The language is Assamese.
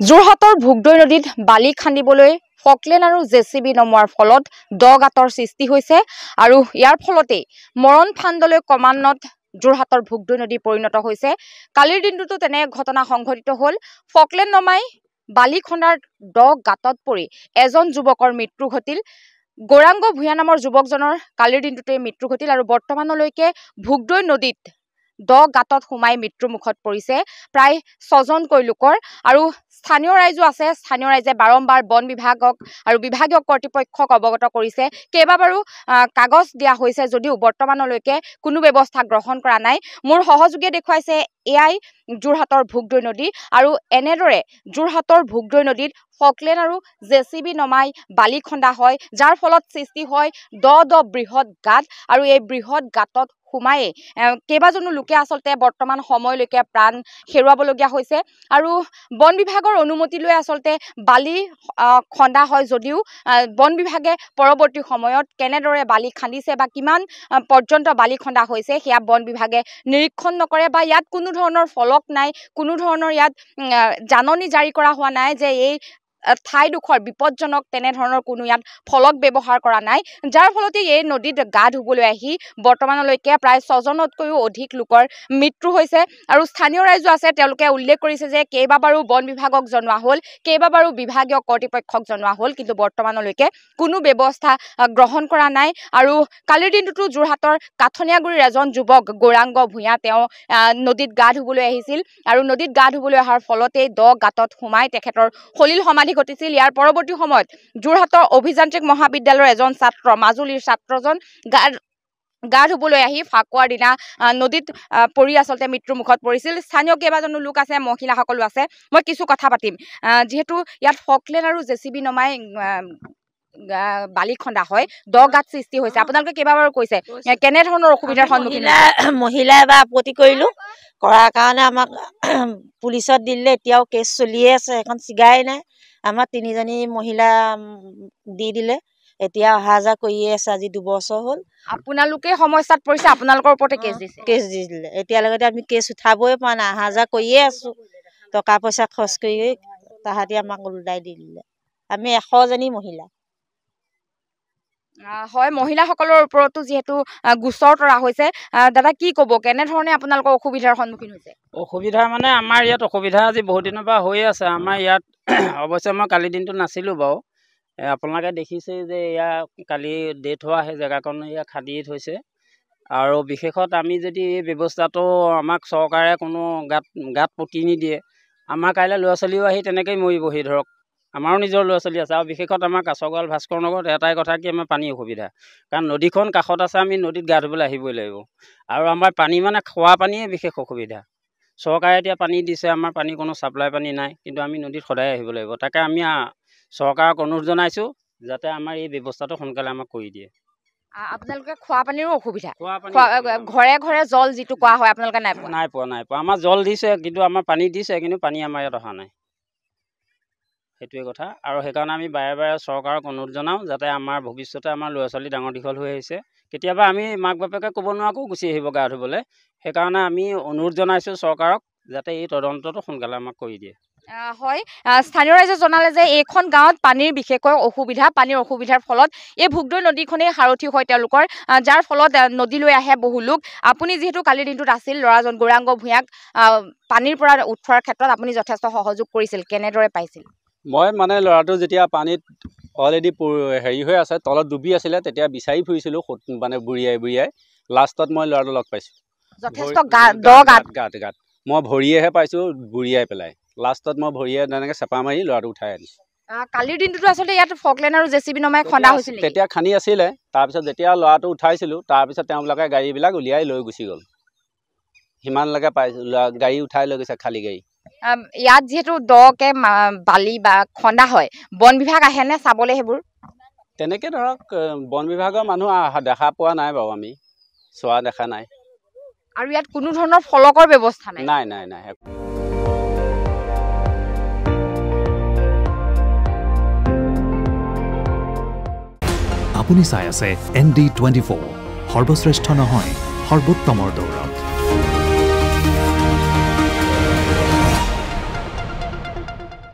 যোৰহাটৰ ভোগদৈ নদীত বালি খান্দিবলৈ ফকলেন আৰু জেচিবি নমোৱাৰ ফলত দ গাঁতৰ সৃষ্টি হৈছে আৰু ইয়াৰ ফলতেই মৰণ ফান্দলৈ ক্ৰমান্বয়ে যোৰহাটৰ ভোগদৈ নদী পৰিণত হৈছে। কালিৰ দিনটোতো তেনে ঘটনা সংঘটিত হ'ল। ফকলেন নমাই বালি খন্দাৰ দ গাঁতত পৰি এজন যুৱকৰ মৃত্যু ঘটিল। গৌৰাংগ ভূঞা নামৰ যুৱকজনৰ কালিৰ দিনটোতে মৃত্যু ঘটিল আৰু বৰ্তমানলৈকে ভোগদৈ নদীত দ গাঁতত সোমাই মৃত্যুৰ মুখত পৰিছে প্ৰায় ৬জনকৈ লোকৰ আৰু স্থানীয় ৰাইজো আছে। স্থানীয় ৰাইজে বাৰম্বাৰ বন বিভাগক আৰু বিভাগীয় কৰ্তৃপক্ষক অৱগত কৰিছে। কেইবাবাৰো কাগজ দিয়া হৈছে যদিও বৰ্তমানলৈকে কোনো ব্যৱস্থা গ্ৰহণ কৰা নাই। মোৰ সহযোগীয়ে দেখুৱাইছে এয়াই যোৰহাটৰ ভোগদৈ নদী আৰু এনেদৰে যোৰহাটৰ ভোগদৈ নদীত ফকলেন আৰু জেচিবি নমাই বালি খন্দা হয়, যাৰ ফলত সৃষ্টি হয় দ বৃহৎ গাঁত আৰু এই বৃহৎ গাঁতত সোমায়ে কেইবাজনো লোকে আচলতে বৰ্তমান সময়লৈকে প্ৰাণ হেৰুৱাবলগীয়া হৈছে আৰু বন বিভাগৰ অনুমতি লৈ আচলতে বালি খন্দা হয় যদিও বন বিভাগে পৰৱৰ্তী সময়ত কেনেদৰে বালি খান্দিছে বা কিমান পৰ্যন্ত বালি খন্দা হৈছে সেয়া বন বিভাগে নিৰীক্ষণ নকৰে বা ইয়াত কোনো ধৰণৰ ফলক নাই, কোনো ধৰণৰ ইয়াত জাননী জাৰি কৰা হোৱা নাই যে এই ঠাইডোখৰ বিপদজনক তেনেধৰণৰ কোনো ইয়াত ফলক ব্যৱহাৰ কৰা নাই, যাৰ ফলতে এই নদীত গা ধুবলৈ আহি বৰ্তমানলৈকে প্ৰায় ৬জনতকৈও অধিক লোকৰ মৃত্যু হৈছে আৰু স্থানীয় ৰাইজো আছে। তেওঁলোকে উল্লেখ কৰিছে যে কেইবাবাৰো বন বিভাগক জনোৱা হ'ল, কেইবাবাৰো বিভাগীয় কৰ্তৃপক্ষক জনোৱা হ'ল, কিন্তু বৰ্তমানলৈকে কোনো ব্যৱস্থা গ্ৰহণ কৰা নাই। আৰু কালিৰ দিনটোতো যোৰহাটৰ কাঠনিয়াগুৰিৰ এজন যুৱক গৌৰাংগ ভূঞা তেওঁ নদীত গা ধুবলৈ আহিছিল আৰু নদীত গা ধুবলৈ অহাৰ ফলতেই দ গাঁতত সোমাই তেখেতৰ সলিল সমাধি ঘটিছিল। ইয়াৰ পৰৱৰ্তী সময়ত যোৰহাটৰ অভিযান্ত্ৰিক মহাবিদ্যালয়ৰ এজন ছাত্ৰ, মাজুলীৰ ছাত্ৰজন গা ধুবলৈ আহি ফাকুৱাৰ দিনা নদীত পৰি আচলতে মৃত্যুৰ মুখত পৰিছিল। স্থানীয় কেইবাজনো লোক আছে, মহিলাসকলো আছে। মই কিছু কথা পাতিম। যিহেতু ইয়াত ফকলেন আৰু জেচিবি নমাই বালি খন্দা হয়, দ গাঁত সৃষ্টি হৈছে, আপোনালোকে কেইবাবাৰো কৈছে কেনেধৰণৰ অসুবিধাৰ সন্মুখীন মহিলাই এবাৰ আপত্তি কৰিলোঁ, কৰাৰ কাৰণে আমাক পুলিচত দিলে। এতিয়াও কেছ চলিয়ে আছে, সেইখন চিগাই নাই। আমাৰ 3জনী মহিলা দি দিলে, এতিয়া অহা যোৱা কৰিয়ে আছে। আজি 2 বছৰ হ'ল। আপোনালোকে সমস্যাত পৰিছে, আপোনালোকৰ ওপৰতে কেছ দিছে? কেছ দি দিলে। এতিয়ালৈকে আমি কেছ উঠাবই পৰা নাই, অহা যোৱা কৰিয়ে আছোঁ। টকা পইচা খৰচ কৰি তাহাঁতি আমাক ওলটাই দি দিলে। আমি 100জনী মহিলা। হয়, মহিলাসকলৰ ওপৰতো যিহেতু গোচৰ তৰা হৈছে, দাদা কি ক'ব, কেনেধৰণে আপোনালোকৰ অসুবিধাৰ সন্মুখীন হৈছে? অসুবিধা মানে আমাৰ ইয়াত অসুবিধা আজি বহুত দিনৰ পৰা হৈয়ে আছে। আমাৰ ইয়াত অৱশ্যে মই কালি দিনটো নাছিলোঁ বাৰু। আপোনালোকে দেখিছে যে ইয়াৰ কালি ডেথ হোৱা সেই জেগাকণ ইয়াত খান্দি থৈছে আৰু বিশেষত আমি যদি এই ব্যৱস্থাটো আমাক চৰকাৰে কোনো গাত পুতি নিদিয়ে, আমাৰ কাইলৈ ল'ৰা ছোৱালীও আহি তেনেকৈয়ে মৰিবহি। ধৰক আমাৰো নিজৰ ল'ৰা ছোৱালী আছে আৰু বিশেষত আমাৰ কাছগোৱাল ভাস্কৰ নগৰত এটাই কথা কি আমাৰ পানী অসুবিধা, কাৰণ নদীখন কাষত আছে, আমি নদীত গা ধুবলৈ আহিবই লাগিব আৰু আমাৰ পানী মানে খোৱা পানীয়ে বিশেষ অসুবিধা। চৰকাৰে এতিয়া পানী দিছে, আমাৰ পানী কোনো ছাপ্লাই পানী নাই, কিন্তু আমি নদীত সদায় আহিব লাগিব। তাকে আমি চৰকাৰক অনুৰোধ জনাইছোঁ যাতে আমাৰ এই ব্যৱস্থাটো সোনকালে আমাক কৰি দিয়ে। আপোনালোকে খোৱা পানীৰো অসুবিধা? ঘৰে ঘৰে জল যিটো কোৱা হয় আপোনালোকে নাই পোৱা? নাই পোৱা। আমাৰ জল দিছে, কিন্তু আমাৰ পানী দিছে, কিন্তু পানী আমাৰ ইয়াত অহা নাই। সেইটোৱে কথা। আৰু সেইকাৰণে আমি বাৰে বাৰে চৰকাৰক অনুৰোধ জনাওঁ যাতে আমাৰ ভৱিষ্যতে আমাৰ ল'ৰা ছোৱালী ডাঙৰ দীঘল হৈ আহিছে, কেতিয়াবা আমি মাক বাপেকে ক'ব নোৱাৰাকো গুচি আহিব গা ধুবলৈ। সেইকাৰণে আমি অনুৰোধ জনাইছোঁ চৰকাৰক যাতে এই তদন্তটো সোনকালে আমাক কৰি দিয়ে। হয়, স্থানীয় ৰাইজে জনালে যে এইখন গাঁৱত পানীৰ বিশেষকৈ অসুবিধা, পানীৰ অসুবিধাৰ ফলত এই ভোগদৈ নদীখনেই সাৰথি হয় তেওঁলোকৰ, যাৰ ফলত নদীলৈ আহে বহু লোক। আপুনি যিহেতু কালিৰ দিনটোত আছিল, ল'ৰাজন গৌৰাংগ ভূঞাক পানীৰ পৰা উঠোৱাৰ ক্ষেত্ৰত আপুনি যথেষ্ট সহযোগ কৰিছিল, কেনেদৰে পাইছিল? মই মানে ল'ৰাটো যেতিয়া পানীত অলৰেডি হেৰি হৈ আছে, তলত ডুবি আছিলে, তেতিয়া বিচাৰি ফুৰিছিলোঁ মানে বুৰিয়াই। লাষ্টত মই ল'ৰাটো লগ পাইছোঁ। যথেষ্ট গাঁত মই ভৰিয়েহে পাইছোঁ বুৰিয়াই পেলাই। লাষ্টত মই ভৰিয়ে তেনেকৈ চেপা মাৰি ল'ৰাটো উঠাই আনিছোঁ। কালিৰ দিনটোতো আচলতে ইয়াত ফকলেন আৰু জেচিবি নমাই খন্দা হৈছিল? তেতিয়া খান্দি আছিলে। তাৰপিছত যেতিয়া ল'ৰাটো উঠাইছিলোঁ, তাৰপিছত তেওঁবিলাকে গাড়ীবিলাক উলিয়াই লৈ গুচি গ'ল। সিমানলৈকে পাইছোঁ, গাড়ী উঠাই লৈ গৈছে, খালী গাড়ী। ইয়াত যিহেতু দকে বালি বা খন্দা হয়, বন বিভাগ আহেনে চাবলৈ? সেইবোৰ তেনেকৈ ধৰক বন বিভাগৰ মানুহ দেখা পোৱা নাই বাৰু, আমি চোৱা দেখা নাই। আৰু ইয়াত কোনো ধৰণৰ ফলকৰ ব্যৱস্থা নাই? নাই। আপুনি চাই আছে ND24, সৰ্বশ্ৰেষ্ঠ নহয়, সৰ্বোত্তমৰ দৌৰ।